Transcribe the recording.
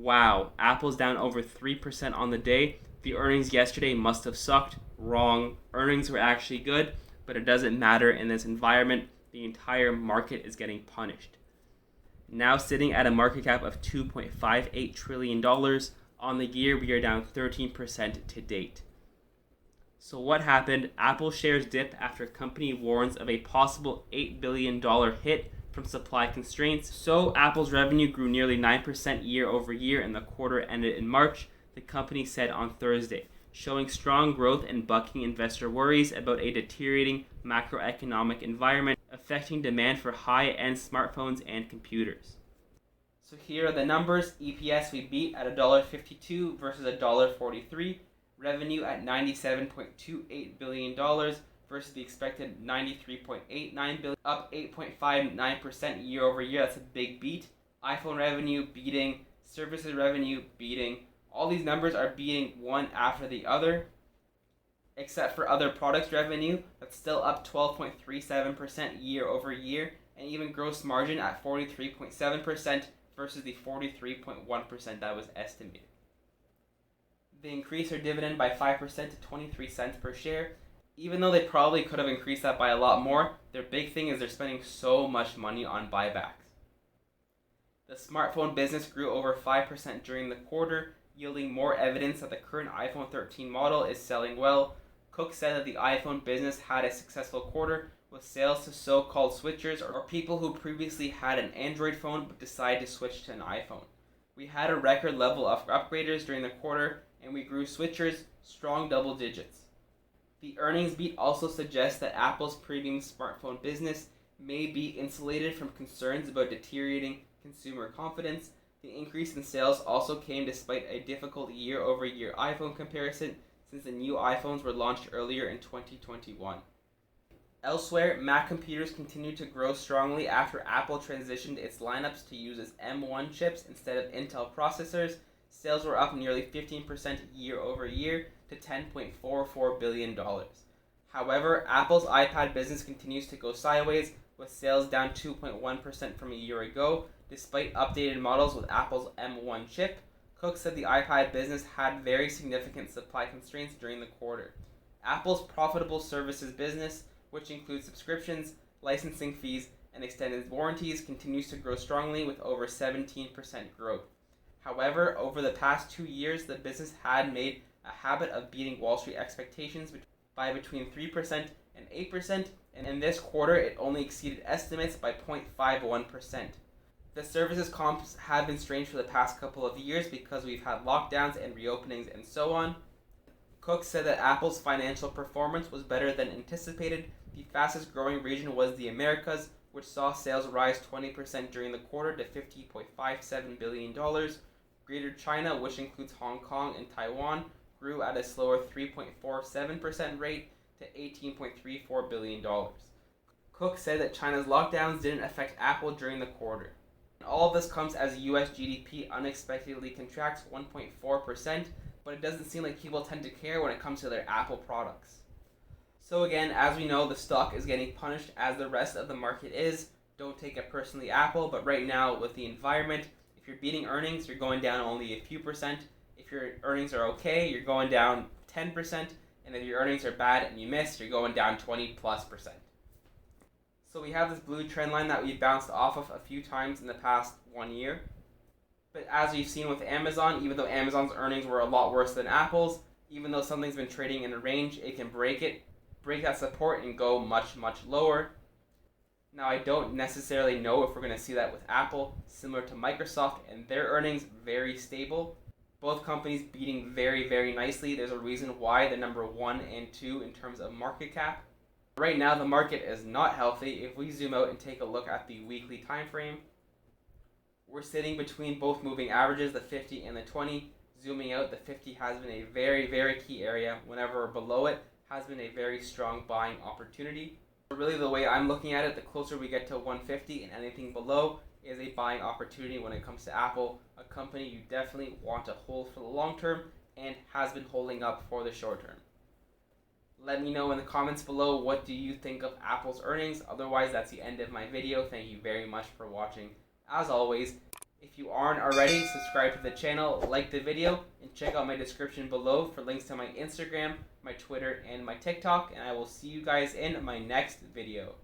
Wow, Apple's down over 3% on the day. The earnings yesterday must have sucked. Wrong. Earnings were actually good, but it doesn't matter in this environment. The entire market is getting punished. Now sitting at a market cap of $2.58 trillion. On the year, we are down 13% to date. So what happened? Apple shares dip after company warns of a possible $8 billion hit from supply constraints. So Apple's revenue grew nearly 9% year over year in the quarter ended in March, the company said on Thursday, showing strong growth and bucking investor worries about a deteriorating macroeconomic environment affecting demand for high-end smartphones and computers. So here are the numbers. EPS we beat at $1.52 versus $1.43. Revenue at $97.28 billion versus the expected $93.89 billion, up 8.59% year over year. That's a big beat. iPhone revenue beating, services revenue beating. All these numbers are beating one after the other, except for other products revenue. That's still up 12.37% year over year, and even gross margin at 43.7% versus the 43.1% that was estimated. They increased their dividend by 5% to 23 cents per share. Even though they probably could have increased that by a lot more, their big thing is they're spending so much money on buybacks. The smartphone business grew over 5% during the quarter, yielding more evidence that the current iPhone 13 model is selling well. Cook said that the iPhone business had a successful quarter with sales to so-called switchers or people who previously had an Android phone but decided to switch to an iPhone. We had a record level of upgraders during the quarter, and we grew switchers strong double digits. The earnings beat also suggests that Apple's premium smartphone business may be insulated from concerns about deteriorating consumer confidence. The increase in sales also came despite a difficult year-over-year iPhone comparison since the new iPhones were launched earlier in 2021. Elsewhere, Mac computers continued to grow strongly after Apple transitioned its lineups to use its M1 chips instead of Intel processors. Sales were up nearly 15% year over year to $10.44 billion. However, Apple's iPad business continues to go sideways, with sales down 2.1% from a year ago, despite updated models with Apple's M1 chip. Cook said the iPad business had very significant supply constraints during the quarter. Apple's profitable services business, which includes subscriptions, licensing fees, and extended warranties, continues to grow strongly with over 17% growth. However, over the past 2 years, the business had made a habit of beating Wall Street expectations by between 3% and 8%, and in this quarter, it only exceeded estimates by 0.51%. The services comps have been strange for the past couple of years because we've had lockdowns and reopenings and so on. Cook said that Apple's financial performance was better than anticipated. The fastest growing region was the Americas, which saw sales rise 20% during the quarter to $50.57 billion. Greater China, which includes Hong Kong and Taiwan, grew at a slower 3.47% rate to $18.34 billion. Cook said that China's lockdowns didn't affect Apple during the quarter. And all of this comes as US GDP unexpectedly contracts 1.4%, but it doesn't seem like people tend to care when it comes to their Apple products. So again, as we know, the stock is getting punished as the rest of the market is. Don't take it personally, Apple, but right now with the environment, if you're beating earnings, you're going down only a few percent. If your earnings are okay, you're going down 10%. And if your earnings are bad and you miss, you're going down 20+%. So we have this blue trend line that we bounced off of a few times in the past 1 year. But as we've seen with Amazon, even though Amazon's earnings were a lot worse than Apple's, even though something's been trading in a range, it can break that support and go much, much lower. Now, I don't necessarily know if we're going to see that with Apple, similar to Microsoft, and their earnings very stable. Both companies beating very, very nicely. There's a reason why they're number 1 and 2 in terms of market cap. Right now, the market is not healthy. If we zoom out and take a look at the weekly time frame, we're sitting between both moving averages, the 50 and the 20. Zooming out, the 50 has been a very, very key area. Whenever we're below it, has been a very strong buying opportunity. Really, the way I'm looking at it, the closer we get to 150 and anything below is a buying opportunity when it comes to Apple, a company you definitely want to hold for the long term and has been holding up for the short term. Let me know in the comments below, what do you think of Apple's earnings? Otherwise, that's the end of my video. Thank you very much for watching. As always, If you aren't already, subscribe to the channel, like the video, and check out my description below for links to my Instagram, my Twitter, and my TikTok, and I will see you guys in my next video.